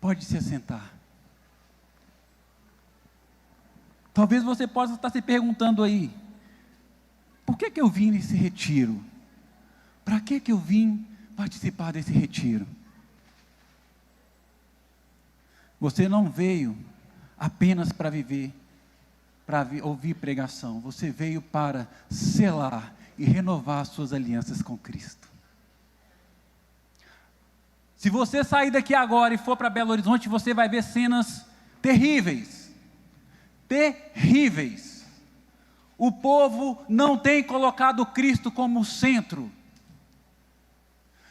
Pode se assentar. Talvez você possa estar se perguntando aí, por que eu vim nesse retiro? Para que eu vim participar desse retiro? Você não veio apenas para viver, para ouvir pregação. Você veio para selar e renovar suas alianças com Cristo. Se você sair daqui agora e for para Belo Horizonte, você vai ver cenas terríveis. Terríveis. O povo não tem colocado Cristo como centro.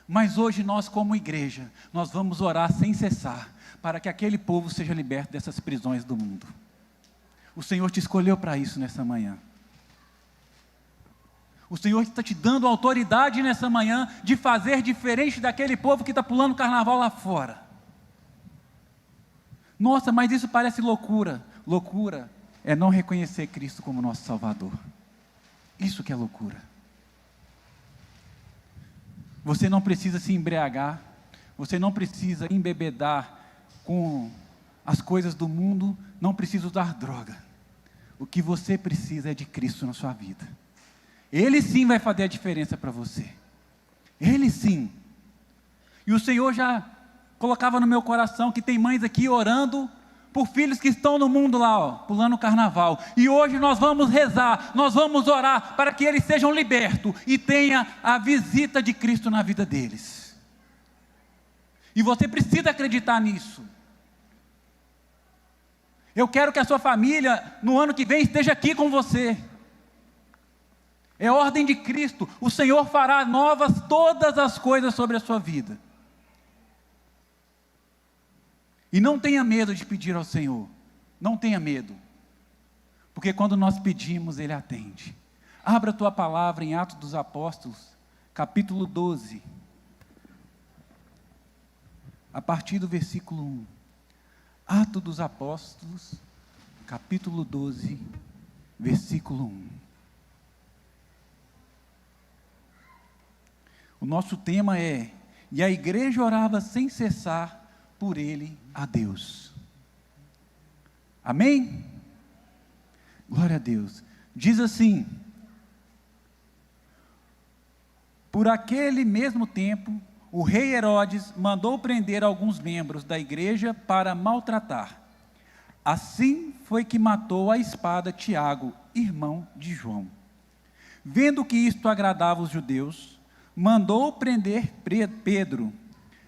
Mas hoje nós, como igreja, nós vamos orar sem cessar, para que aquele povo seja liberto dessas prisões do mundo. O Senhor te escolheu para isso nessa manhã. O Senhor está te dando autoridade nessa manhã de fazer diferente daquele povo que está pulando carnaval lá fora. Nossa, mas isso parece loucura. Loucura é não reconhecer Cristo como nosso Salvador. Isso que é loucura. Você não precisa se embriagar, você não precisa embebedar com as coisas do mundo, não precisa usar droga. O que você precisa é de Cristo na sua vida. Ele sim vai fazer a diferença para você. Ele sim. E o Senhor já colocava no meu coração que tem mães aqui orando por filhos que estão no mundo lá, ó, pulando carnaval. E hoje nós vamos rezar, nós vamos orar para que eles sejam libertos e tenha a visita de Cristo na vida deles. E você precisa acreditar nisso. Eu quero que a sua família, no ano que vem, esteja aqui com você. É ordem de Cristo. O Senhor fará novas todas as coisas sobre a sua vida. E não tenha medo de pedir ao Senhor. Não tenha medo. Porque quando nós pedimos, Ele atende. Abra a tua palavra em Atos dos Apóstolos, capítulo 12. A partir do versículo 1. Atos dos Apóstolos, capítulo 12, versículo 1. O nosso tema é: e a igreja orava sem cessar por ele a Deus. Amém? Glória a Deus. Diz assim: por aquele mesmo tempo, o rei Herodes mandou prender alguns membros da igreja para maltratar. Assim foi que matou à espada Tiago, irmão de João. Vendo que isto agradava os judeus, mandou prender Pedro.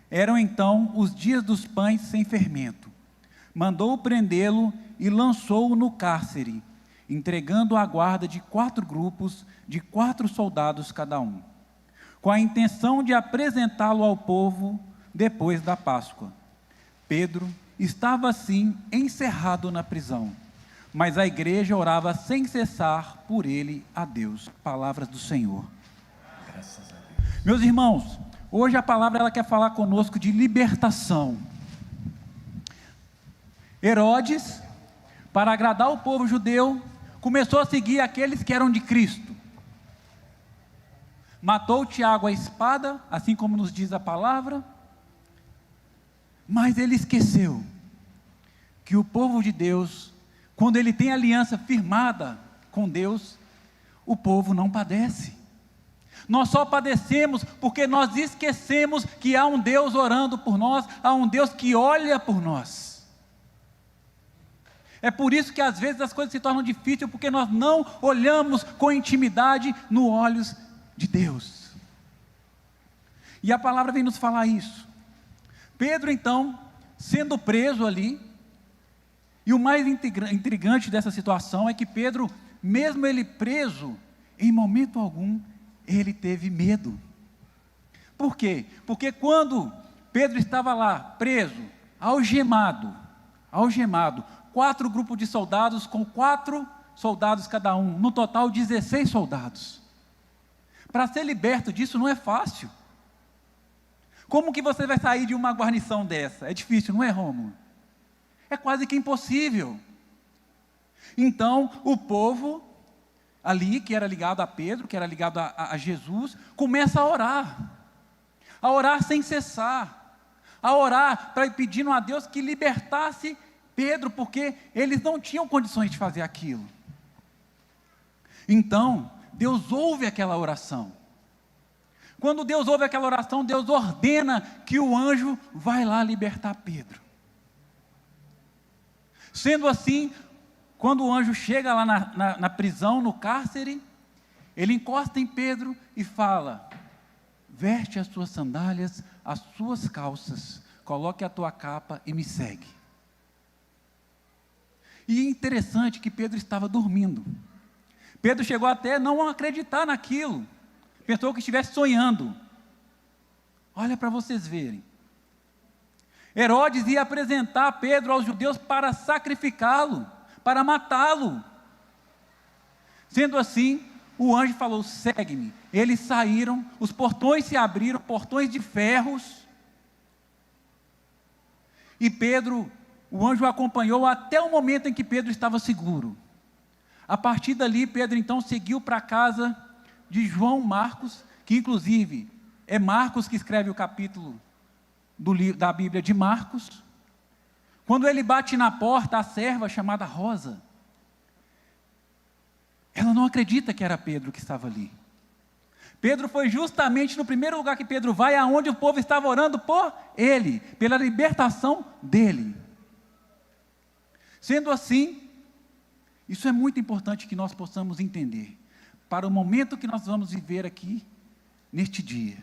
Eram então os dias dos pães sem fermento. Mandou prendê-lo e lançou-o no cárcere, entregando a guarda de 4 grupos de 4 soldados cada um, com a intenção de apresentá-lo ao povo depois da Páscoa. Pedro estava assim encerrado na prisão, mas a igreja orava sem cessar por ele a Deus. Palavras do Senhor. Graças a Deus. Meus irmãos, hoje a palavra ela quer falar conosco de libertação. Herodes, para agradar o povo judeu, começou a seguir aqueles que eram de Cristo. Matou Tiago à espada, assim como nos diz a palavra, mas ele esqueceu que o povo de Deus, quando ele tem aliança firmada com Deus, o povo não padece. Nós só padecemos porque nós esquecemos que há um Deus orando por nós, há um Deus que olha por nós. É por isso que às vezes as coisas se tornam difíceis, porque nós não olhamos com intimidade nos olhos de Deus. E a palavra vem nos falar isso. Pedro então, sendo preso ali, e o mais intrigante dessa situação é que Pedro, mesmo ele preso, em momento algum, ele teve medo. Por quê? Porque quando Pedro estava lá, preso, algemado, 4 grupos de soldados, com 4 soldados cada um, no total 16 soldados. Para ser liberto disso não é fácil. Como que você vai sair de uma guarnição dessa? É difícil, não é, Rômulo? É quase que impossível. Então, o povo ali, que era ligado a Pedro, que era ligado a Jesus, começa a orar sem cessar, a orar, pedindo a Deus que libertasse Pedro, porque eles não tinham condições de fazer aquilo. Então, Deus ouve aquela oração. Quando Deus ouve aquela oração, Deus ordena que o anjo vai lá libertar Pedro. Sendo assim, quando o anjo chega lá na prisão, no cárcere, ele encosta em Pedro e fala: veste as suas sandálias, as suas calças, coloque a tua capa e me segue. E é interessante que Pedro estava dormindo. Pedro chegou até não acreditar naquilo, pensou que estivesse sonhando. Olha para vocês verem. Herodes ia apresentar Pedro aos judeus para sacrificá-lo, para matá-lo. Sendo assim, o anjo falou: segue-me. Eles saíram, os portões se abriram, portões de ferros. E Pedro, o anjo o acompanhou até o momento em que Pedro estava seguro. A partir dali, Pedro então seguiu para a casa de João Marcos, que inclusive é Marcos que escreve o capítulo da Bíblia de Marcos. Quando ele bate na porta, a serva chamada Rosa, ela não acredita que era Pedro que estava ali. Pedro foi justamente no primeiro lugar que Pedro vai, aonde o povo estava orando por ele, pela libertação dele. Sendo assim, isso é muito importante que nós possamos entender, para o momento que nós vamos viver aqui, neste dia.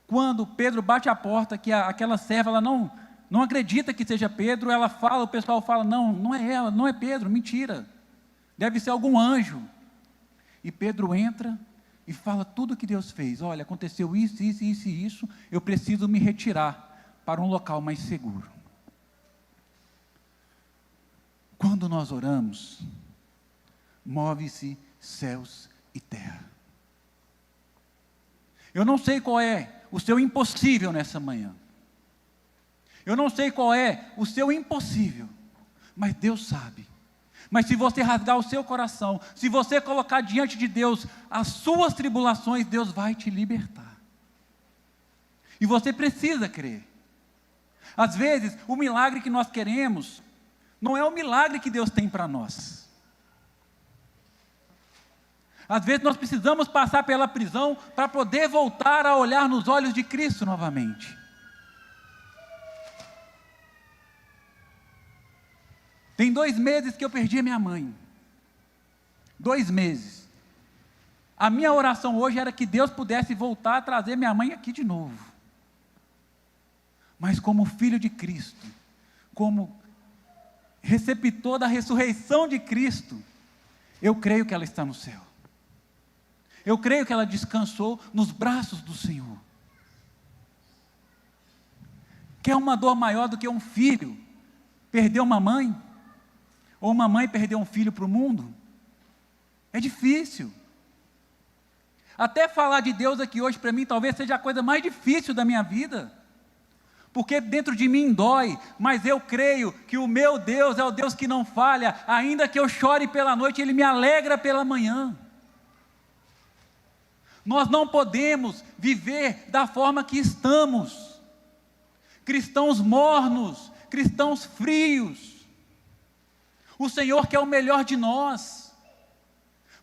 Quando Pedro bate a porta, que aquela serva, ela não acredita que seja Pedro, ela fala, o pessoal fala: não é ela, não é Pedro, mentira, deve ser algum anjo. E Pedro entra e fala tudo o que Deus fez: olha, aconteceu isso, isso, isso e isso, eu preciso me retirar para um local mais seguro. Quando nós oramos, move-se céus e terra. Eu não sei qual é o seu impossível nessa manhã. Eu não sei qual é o seu impossível, mas Deus sabe. Mas se você rasgar o seu coração, se você colocar diante de Deus as suas tribulações, Deus vai te libertar. E você precisa crer. Às vezes, o milagre que nós queremos não é o milagre que Deus tem para nós. Às vezes nós precisamos passar pela prisão para poder voltar a olhar nos olhos de Cristo novamente. Tem 2 meses que eu perdi a minha mãe. 2 meses. A minha oração hoje era que Deus pudesse voltar a trazer minha mãe aqui de novo. Mas como filho de Cristo, como receptor da ressurreição de Cristo, eu creio que ela está no céu. Eu creio que ela descansou nos braços do Senhor. Quer uma dor maior do que um filho perder uma mãe? Ou uma mãe perder um filho para o mundo? É difícil. Até falar de Deus aqui hoje para mim talvez seja a coisa mais difícil da minha vida. Porque dentro de mim dói, mas eu creio que o meu Deus é o Deus que não falha. Ainda que eu chore pela noite, Ele me alegra pela manhã. Nós não podemos viver da forma que estamos. Cristãos mornos, cristãos frios. O Senhor quer o melhor de nós.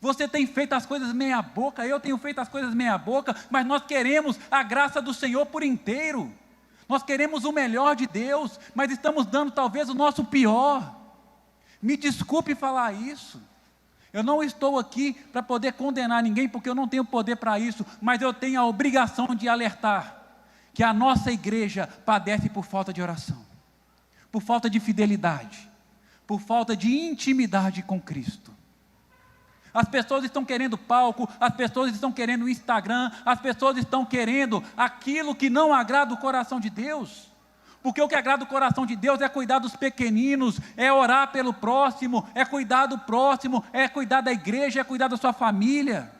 Você tem feito as coisas meia boca, eu tenho feito as coisas meia boca, mas nós queremos a graça do Senhor por inteiro. Nós queremos o melhor de Deus, mas estamos dando talvez o nosso pior. Me desculpe falar isso. Eu não estou aqui para poder condenar ninguém, porque eu não tenho poder para isso, mas eu tenho a obrigação de alertar que a nossa igreja padece por falta de oração, por falta de fidelidade, por falta de intimidade com Cristo. As pessoas estão querendo palco, as pessoas estão querendo Instagram, as pessoas estão querendo aquilo que não agrada o coração de Deus. Porque o que agrada o coração de Deus é cuidar dos pequeninos, é orar pelo próximo, é cuidar do próximo, é cuidar da igreja, é cuidar da sua família.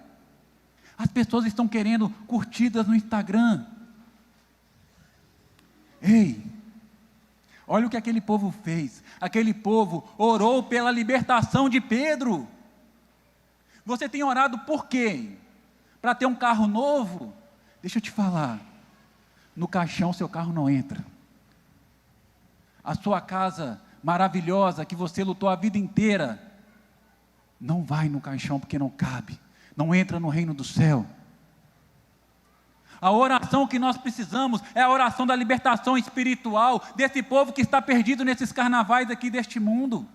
As pessoas estão querendo curtidas no Instagram. Ei, olha o que aquele povo fez. Aquele povo orou pela libertação de Pedro. Você tem orado por quê? Para ter um carro novo? Deixa eu te falar. no caixão seu carro não entra. A sua casa maravilhosa, que você lutou a vida inteira, não vai no caixão porque não cabe, não entra no reino do céu. A oração que nós precisamos é a oração da libertação espiritual desse povo que está perdido nesses carnavais aqui deste mundo.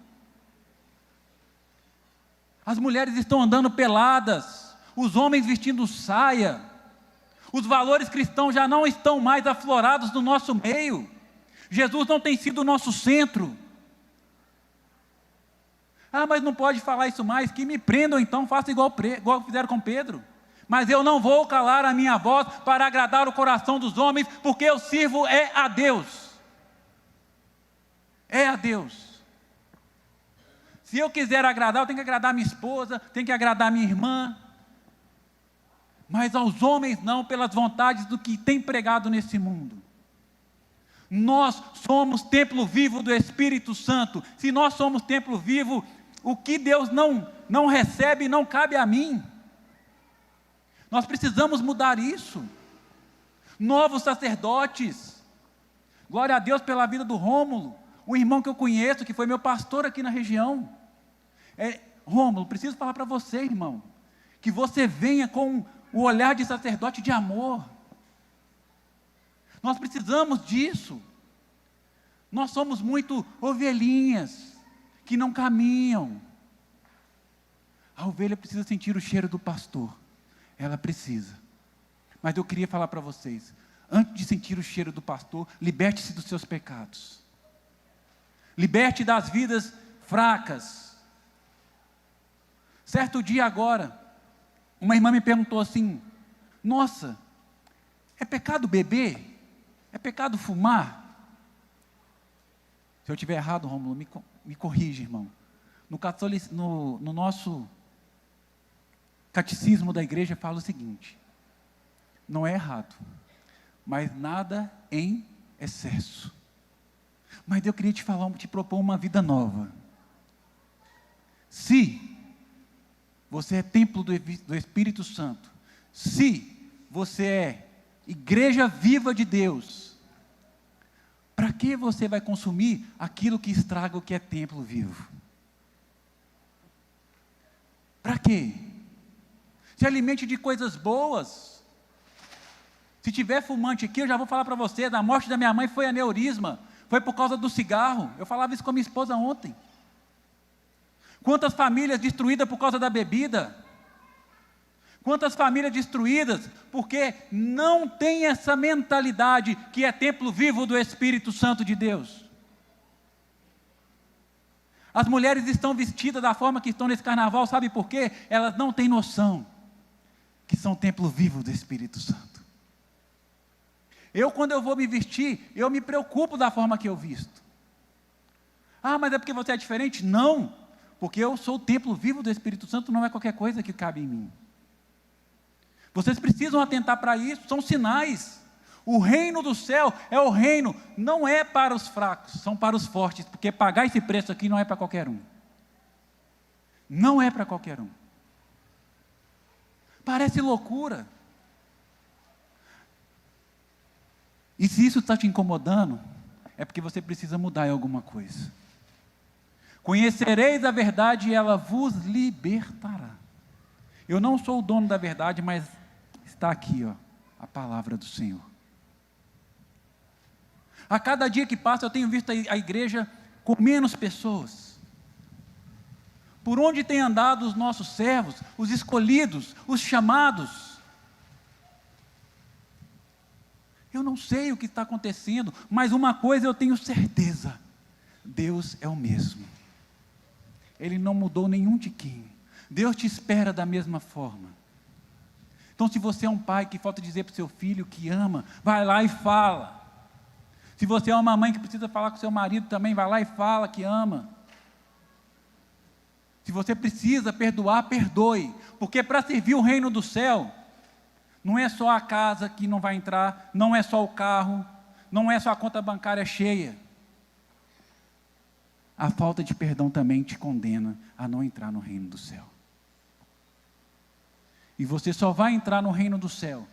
As mulheres estão andando peladas, os homens vestindo saia, os valores cristãos já não estão mais aflorados no nosso meio. Jesus não tem sido o nosso centro. Ah, mas não pode falar isso mais, que me prendam então, faça igual fizeram com Pedro. Mas eu não vou calar a minha voz para agradar o coração dos homens, porque eu sirvo a Deus. É a Deus. Se eu quiser agradar, eu tenho que agradar minha esposa, tenho que agradar minha irmã. Mas aos homens não, pelas vontades do que tem pregado nesse mundo. Nós somos templo vivo do Espírito Santo. Se nós somos templo vivo, o que Deus não recebe não cabe a mim. Nós precisamos mudar isso. Novos sacerdotes. Glória a Deus pela vida do Rômulo, um irmão que eu conheço, que foi meu pastor aqui na região. Rômulo, preciso falar para você, irmão, que você venha com o olhar de sacerdote de amor. Nós precisamos disso. Nós somos muito ovelhinhas que não caminham. A ovelha precisa sentir o cheiro do pastor. Ela precisa. Mas eu queria falar para vocês, antes de sentir o cheiro do pastor, liberte-se dos seus pecados. Liberte das vidas fracas. Certo dia agora, uma irmã me perguntou assim: nossa, é pecado beber? É pecado fumar? Se eu estiver errado, Rômulo, me corrige, irmão. No nosso catecismo da igreja fala o seguinte: não é errado, mas nada em excesso. Mas eu queria te propor uma vida nova. Se você é templo do Espírito Santo, se você é igreja viva de Deus, para que você vai consumir aquilo que estraga o que é templo vivo? Para quê? Se alimente de coisas boas. Se tiver fumante aqui, eu já vou falar para você, da morte da minha mãe foi aneurisma, foi por causa do cigarro. Eu falava isso com a minha esposa ontem. Quantas famílias destruídas por causa da bebida? Quantas famílias destruídas porque não tem essa mentalidade que é templo vivo do Espírito Santo de Deus? As mulheres estão vestidas da forma que estão nesse carnaval, sabe por quê? Elas não têm noção que são templo vivo do Espírito Santo. Quando eu vou me vestir, eu me preocupo da forma que eu visto. Ah, mas é porque você é diferente? Não, porque eu sou o templo vivo do Espírito Santo, não é qualquer coisa que cabe em mim. Vocês precisam atentar para isso, são sinais. O reino do céu é o reino, não é para os fracos, são para os fortes, porque pagar esse preço aqui não é para qualquer um. Não é para qualquer um. Parece loucura. E se isso está te incomodando, é porque você precisa mudar em alguma coisa. Conhecereis a verdade e ela vos libertará. Eu não sou o dono da verdade, mas está aqui, a palavra do Senhor. A cada dia que passa, eu tenho visto a igreja com menos pessoas. Por onde têm andado os nossos servos, os escolhidos, os chamados? Eu não sei o que está acontecendo, mas uma coisa eu tenho certeza: Deus é o mesmo. Ele não mudou nenhum tiquinho. Deus te espera da mesma forma. Então, se você é um pai que falta dizer para o seu filho que ama, vai lá e fala. Se você é uma mãe que precisa falar com o seu marido também, vai lá e fala que ama. Se você precisa perdoar, perdoe. Porque para servir o reino do céu, não é só a casa que não vai entrar, não é só o carro, não é só a conta bancária cheia. A falta de perdão também te condena a não entrar no reino do céu. E você só vai entrar no reino do céu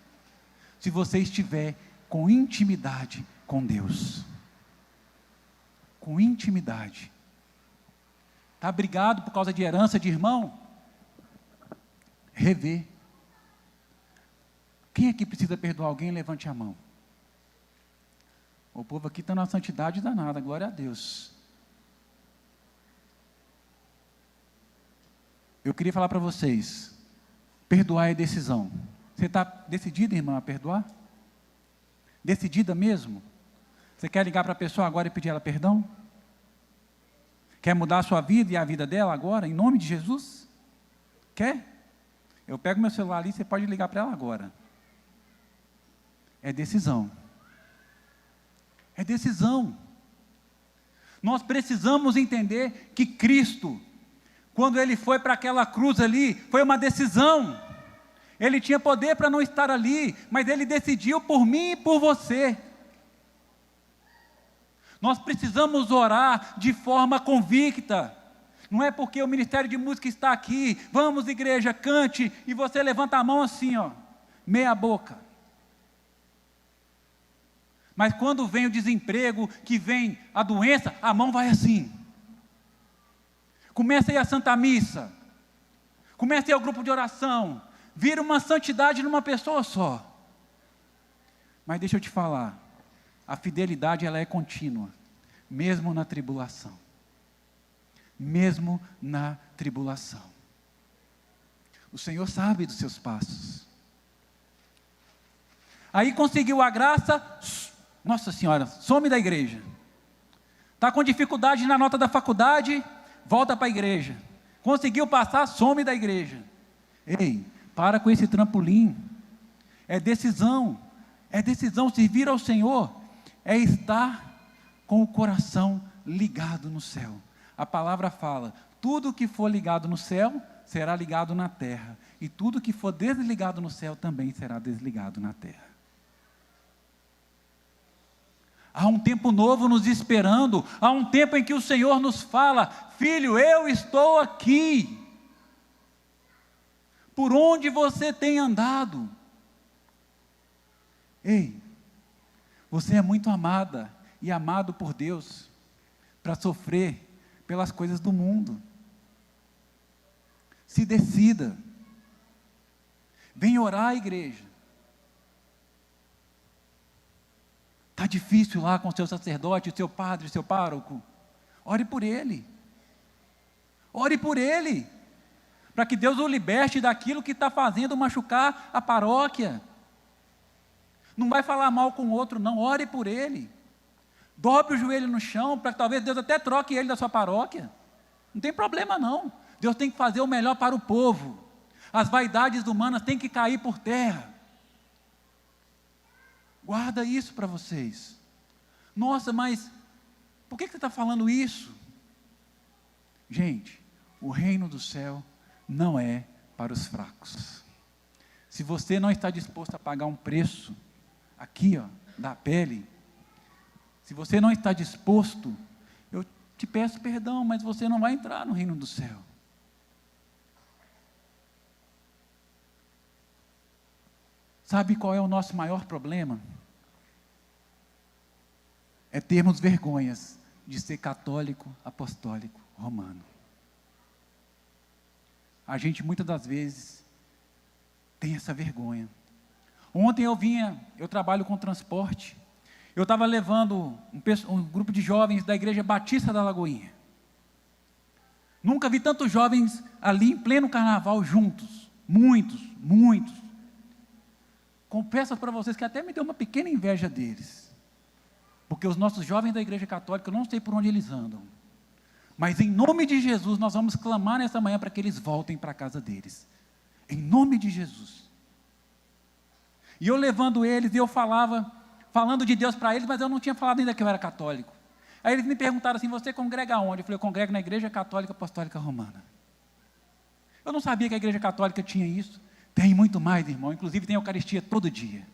se você estiver com intimidade com Deus. Com intimidade. Está brigado por causa de herança de irmão? Rever. Quem aqui precisa perdoar alguém, levante a mão. O povo aqui está na santidade danada, glória a Deus. Eu queria falar para vocês, perdoar é decisão. Você está decidida, irmã, a perdoar? Decidida mesmo? Você quer ligar para a pessoa agora e pedir ela perdão? Quer mudar a sua vida e a vida dela agora, em nome de Jesus? Quer? Eu pego meu celular ali e você pode ligar para ela agora. É decisão. É decisão. Nós precisamos entender que Cristo, quando Ele foi para aquela cruz ali, foi uma decisão. Ele tinha poder para não estar ali, mas Ele decidiu por mim e por você. Nós precisamos orar de forma convicta. Não é porque o Ministério de Música está aqui, vamos igreja, cante, e você levanta a mão assim, ó, meia boca. Mas quando vem o desemprego, que vem a doença, a mão vai assim. Começa a ir à Santa Missa, começa a ir ao grupo de oração, vira uma santidade numa pessoa só. Mas deixa eu te falar, a fidelidade ela é contínua, mesmo na tribulação. Mesmo na tribulação. O Senhor sabe dos seus passos. Aí conseguiu a graça, nossa senhora, some da igreja. Está com dificuldade na nota da faculdade, volta para a igreja. Conseguiu passar, some da igreja. Ei, para com esse trampolim. É decisão. É decisão, servir ao Senhor é estar com o coração ligado no céu. A palavra fala, tudo que for ligado no céu, será ligado na terra. E tudo que for desligado no céu, também será desligado na terra. Há um tempo novo nos esperando, há um tempo em que o Senhor nos fala, filho, eu estou aqui. Por onde você tem andado? Ei, você é muito amada e amado por Deus para sofrer pelas coisas do mundo. Se decida. Vem orar, igreja. Está difícil lá com o seu sacerdote, o seu padre, o seu pároco. Ore por ele. Ore por ele. Para que Deus o liberte daquilo que está fazendo machucar a paróquia. Não vai falar mal com o outro, não. Ore por ele. Dobre o joelho no chão, para que talvez Deus até troque ele da sua paróquia. Não tem problema não. Deus tem que fazer o melhor para o povo. As vaidades humanas têm que cair por terra. Guarda isso para vocês. Nossa, mas por que você está falando isso? Gente, o reino do céu não é para os fracos. Se você não está disposto a pagar um preço, aqui ó, da pele, se você não está disposto, eu te peço perdão, mas você não vai entrar no reino do céu. Sabe qual é o nosso maior problema? É termos vergonhas de ser católico, apostólico, romano. A gente muitas das vezes tem essa vergonha. Ontem eu trabalho com transporte, eu estava levando um grupo de jovens da Igreja Batista da Lagoinha. Nunca vi tantos jovens ali em pleno carnaval juntos, muitos. Confesso para vocês que até me deu uma pequena inveja deles, porque os nossos jovens da Igreja Católica, eu não sei por onde eles andam, mas em nome de Jesus, nós vamos clamar nessa manhã para que eles voltem para a casa deles, em nome de Jesus. E eu levando eles, e eu falando de Deus para eles, mas eu não tinha falado ainda que eu era católico. Aí eles me perguntaram assim, você congrega onde? Eu falei, eu congrego na Igreja Católica Apostólica Romana. Eu não sabia que a Igreja Católica tinha isso. Tem muito mais, irmão, inclusive tem Eucaristia todo dia.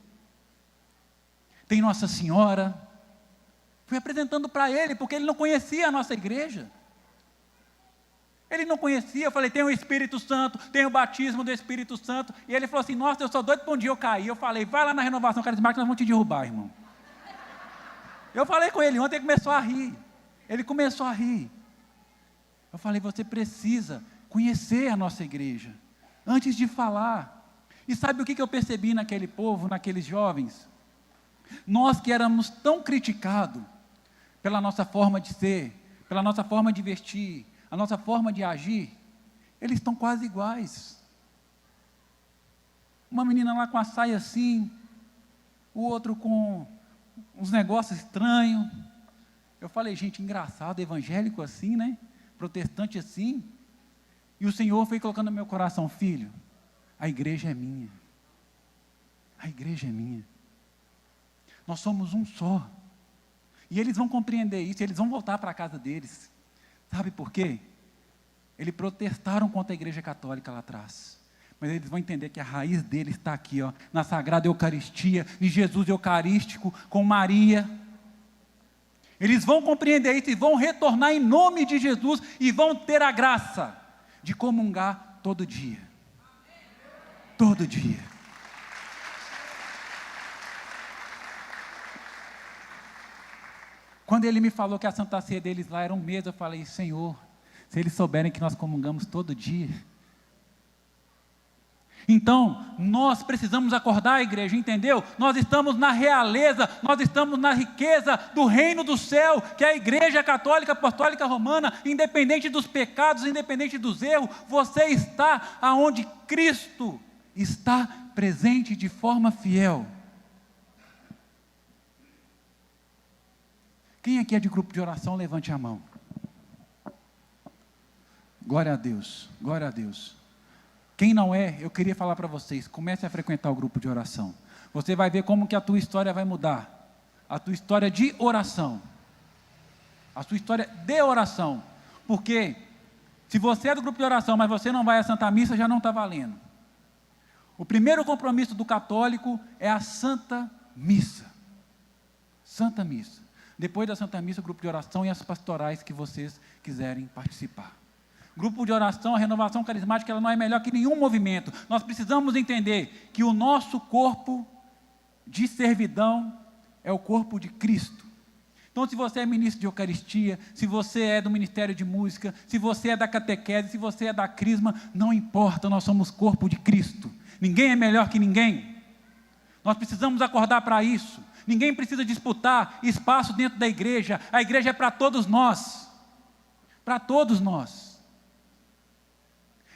Tem Nossa Senhora. Fui apresentando para ele, porque ele não conhecia a nossa igreja. Ele não conhecia. Eu falei, tem o Espírito Santo, tem o batismo do Espírito Santo. E ele falou assim, nossa, eu sou doido para um dia eu cair. Eu falei, vai lá na Renovação Carismática, nós vamos te derrubar, irmão. Eu falei com ele ontem, ele começou a rir. Ele começou a rir. Eu falei, você precisa conhecer a nossa igreja, antes de falar. E sabe o que eu percebi naquele povo, naqueles jovens? Nós que éramos tão criticados pela nossa forma de ser, pela nossa forma de vestir, a nossa forma de agir, eles estão quase iguais. Uma menina lá com a saia assim, o outro com uns negócios estranhos. Eu falei, gente, engraçado, evangélico assim, né? Protestante assim. E o Senhor foi colocando no meu coração, filho, a igreja é minha. A igreja é minha. Nós somos um só. E eles vão compreender isso, eles vão voltar para a casa deles. Sabe por quê? Eles protestaram contra a igreja católica lá atrás. Mas eles vão entender que a raiz deles está aqui, ó, na Sagrada Eucaristia, em Jesus Eucarístico, com Maria. Eles vão compreender isso e vão retornar em nome de Jesus e vão ter a graça de comungar todo dia. Todo dia. Quando ele me falou que a Santa Ceia deles lá era um mês, eu falei, Senhor, se eles souberem que nós comungamos todo dia. Então, nós precisamos acordar a igreja, entendeu? Nós estamos na realeza, nós estamos na riqueza do reino do céu, que é a igreja católica, apostólica, romana, independente dos pecados, independente dos erros, você está aonde Cristo está presente de forma fiel. Quem aqui é de grupo de oração, levante a mão. Glória a Deus, glória a Deus. Quem não é, eu queria falar para vocês, comece a frequentar o grupo de oração. Você vai ver como que a tua história vai mudar. A tua história de oração. A sua história de oração. Porque, se você é do grupo de oração, mas você não vai à Santa Missa, já não está valendo. O primeiro compromisso do católico é a Santa Missa. Santa Missa. Depois da Santa Missa, o grupo de oração e as pastorais que vocês quiserem participar. Grupo de oração, a renovação carismática, ela não é melhor que nenhum movimento. Nós precisamos entender que o nosso corpo de servidão é o corpo de Cristo. Então, se você é ministro de Eucaristia, se você é do Ministério de Música, se você é da catequese, se você é da crisma, não importa, nós somos corpo de Cristo. Ninguém é melhor que ninguém. Nós precisamos acordar para isso. Ninguém precisa disputar espaço dentro da igreja. A igreja é para todos nós. Para todos nós.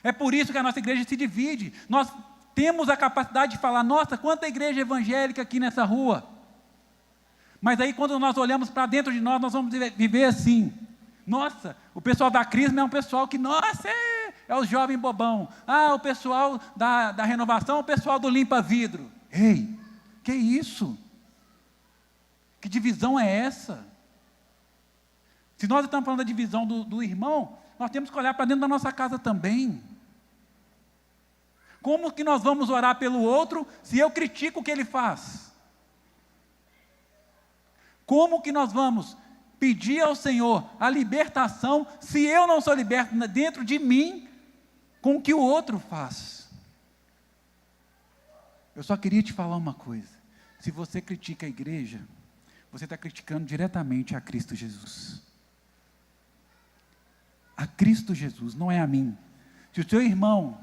É por isso que a nossa igreja se divide. Nós temos a capacidade de falar, nossa, quanta igreja evangélica aqui nessa rua. Mas aí quando nós olhamos para dentro de nós, nós vamos viver assim. Nossa, o pessoal da crisma é um pessoal que, nossa, é o jovem bobão. Ah, o pessoal da renovação é o pessoal do limpa-vidro. Ei, que isso? Que divisão é essa? Se nós estamos falando da divisão do irmão, nós temos que olhar para dentro da nossa casa também. Como que nós vamos orar pelo outro se eu critico o que ele faz? Como que nós vamos pedir ao Senhor a libertação se eu não sou liberto dentro de mim com o que o outro faz? Eu só queria te falar uma coisa. Se você critica a igreja, você está criticando diretamente a Cristo Jesus. A Cristo Jesus, não é a mim. Se o seu irmão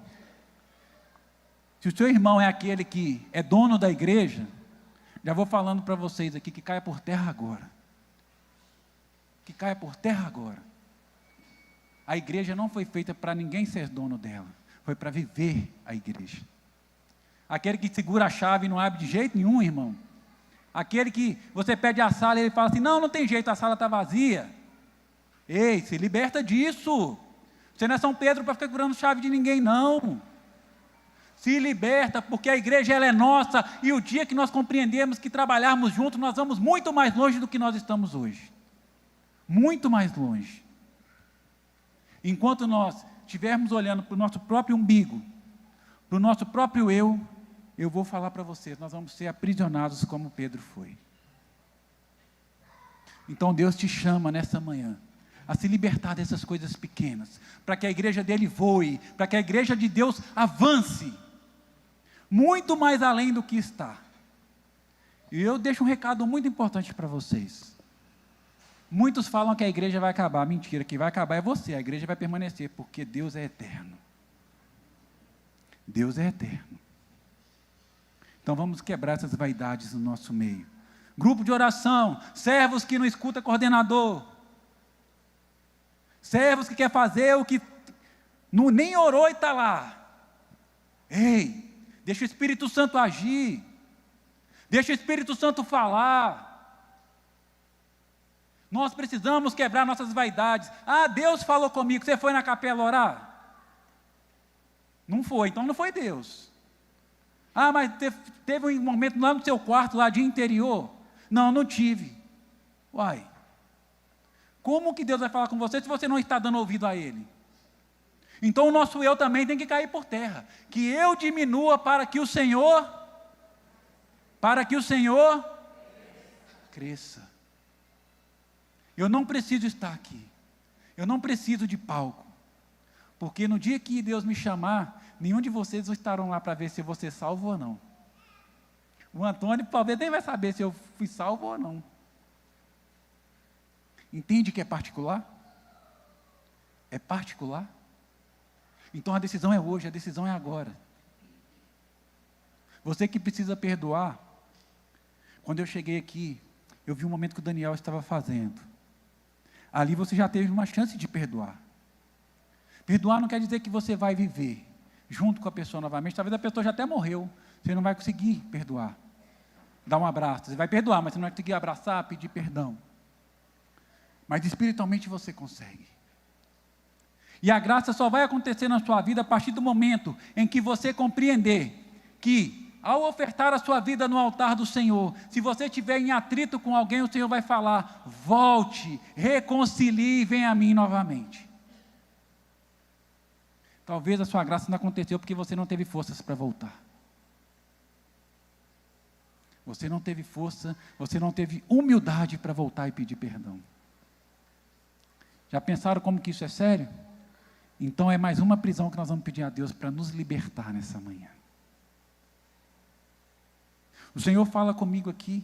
é aquele que é dono da igreja, já vou falando para vocês aqui que caia por terra agora. Que caia por terra agora. A igreja não foi feita para ninguém ser dono dela, foi para viver a igreja. Aquele que segura a chave e não abre de jeito nenhum, irmão. Aquele que você pede a sala e ele fala assim, não tem jeito, a sala está vazia. Ei, se liberta disso. Você não é São Pedro para ficar segurando chave de ninguém, não. Se liberta, porque a igreja ela é nossa, e o dia que nós compreendemos que trabalharmos juntos, nós vamos muito mais longe do que nós estamos hoje. Muito mais longe. Enquanto nós estivermos olhando para o nosso próprio umbigo, para o nosso próprio eu vou falar para vocês, nós vamos ser aprisionados como Pedro foi. Então Deus te chama nessa manhã a se libertar dessas coisas pequenas, para que a igreja dele voe, para que a igreja de Deus avance, muito mais além do que está. E eu deixo um recado muito importante para vocês. Muitos falam que a igreja vai acabar. Mentira, quem vai acabar é você, a igreja vai permanecer, porque Deus é eterno. Deus é eterno. Então vamos quebrar essas vaidades no nosso meio. Grupo de oração, servos que não escutam coordenador, servos que quer fazer o que nem orou e está lá. Ei, deixa o Espírito Santo agir, deixa o Espírito Santo falar. Nós precisamos quebrar nossas vaidades. Ah, Deus falou comigo, você foi na capela orar? Não foi, então não foi Deus. Ah, mas teve um momento lá no seu quarto, lá de interior? Não, não tive. Uai, como que Deus vai falar com você se você não está dando ouvido a Ele? Então o nosso eu também tem que cair por terra. Que eu diminua para que o Senhor cresça. Eu não preciso estar aqui. Eu não preciso de palco. Porque no dia que Deus me chamar, nenhum de vocês estarão lá para ver se eu vou ser salvo ou não. O Antônio talvez nem vai saber se eu fui salvo ou não. Entende que é particular? É particular? Então a decisão é hoje, a decisão é agora. Você que precisa perdoar. Quando eu cheguei aqui, eu vi um momento que o Daniel estava fazendo. Ali você já teve uma chance de perdoar. Perdoar não quer dizer que você vai viver junto com a pessoa novamente. Talvez a pessoa já até morreu. Você não vai conseguir perdoar. Dar um abraço. Você vai perdoar, mas você não vai conseguir abraçar, pedir perdão. Mas espiritualmente você consegue. E a graça só vai acontecer na sua vida a partir do momento em que você compreender que, ao ofertar a sua vida no altar do Senhor, se você estiver em atrito com alguém, o Senhor vai falar: volte, reconcilie e venha a mim novamente. Talvez a sua graça não aconteceu porque você não teve forças para voltar. Você não teve força, você não teve humildade para voltar e pedir perdão. Já pensaram como que isso é sério? Então é mais uma prisão que nós vamos pedir a Deus para nos libertar nessa manhã. O Senhor fala comigo aqui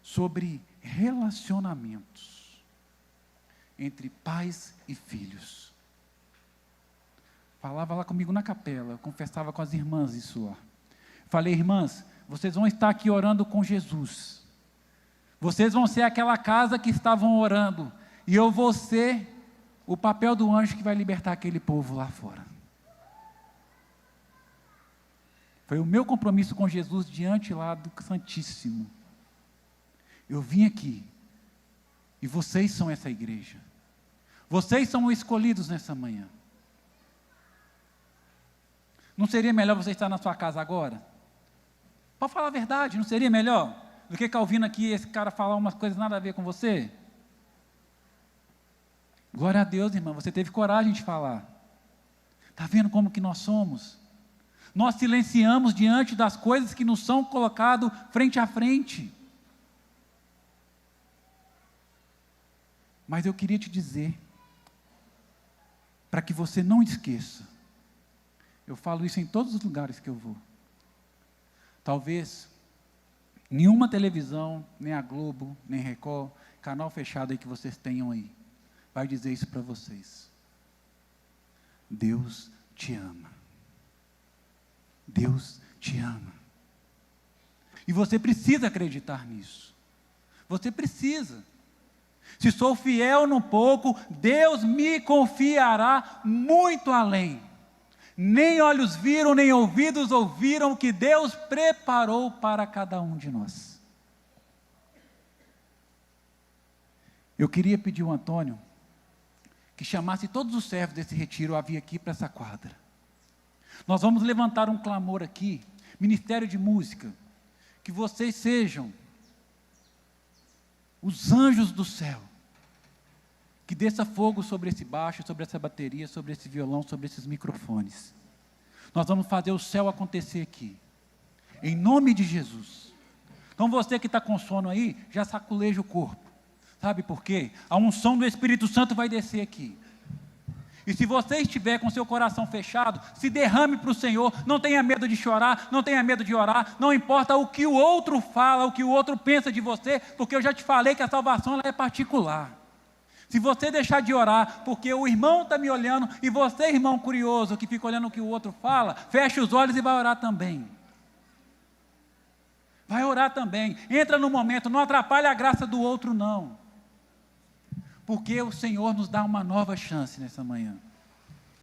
sobre relacionamentos entre pais e filhos. Falava lá comigo na capela, eu confessava com as irmãs isso lá. Falei: irmãs, vocês vão estar aqui orando com Jesus. Vocês vão ser aquela casa que estavam orando, e eu vou ser o papel do anjo que vai libertar aquele povo lá fora. Foi o meu compromisso com Jesus diante lá do Santíssimo. Eu vim aqui, e vocês são essa igreja. Vocês são os escolhidos nessa manhã. Não seria melhor você estar na sua casa agora? Pode falar a verdade, não seria melhor do que ficar ouvindo aqui esse cara falar umas coisas nada a ver com você? Glória a Deus, irmã, você teve coragem de falar. Está vendo como que nós somos? Nós silenciamos diante das coisas que nos são colocadas frente a frente. Mas eu queria te dizer, para que você não esqueça, eu falo isso em todos os lugares que eu vou. Talvez nenhuma televisão, nem a Globo, nem Record, canal fechado aí que vocês tenham aí, vai dizer isso para vocês. Deus te ama. Deus te ama. E você precisa acreditar nisso. Você precisa. Se sou fiel no pouco, Deus me confiará muito além. Nem olhos viram, nem ouvidos ouviram o que Deus preparou para cada um de nós. Eu queria pedir ao Antônio que chamasse todos os servos desse retiro a vir aqui para essa quadra. Nós vamos levantar um clamor aqui, Ministério de Música, que vocês sejam os anjos do céu, que desça fogo sobre esse baixo, sobre essa bateria, sobre esse violão, sobre esses microfones. Nós vamos fazer o céu acontecer aqui, em nome de Jesus. Então você que está com sono aí, já saculeja o corpo, Sabe por quê? A unção do Espírito Santo vai descer aqui. E se você estiver com seu coração fechado, se derrame para o Senhor, não tenha medo de chorar, não tenha medo de orar, não importa o que o outro fala, o que o outro pensa de você, porque eu já te falei que a salvação ela é particular. Se você deixar de orar, porque o irmão está me olhando, e você, irmão curioso, que fica olhando o que o outro fala, fecha os olhos e vai orar também. Vai orar também, entra no momento, não atrapalha a graça do outro não. Porque o Senhor nos dá uma nova chance nessa manhã.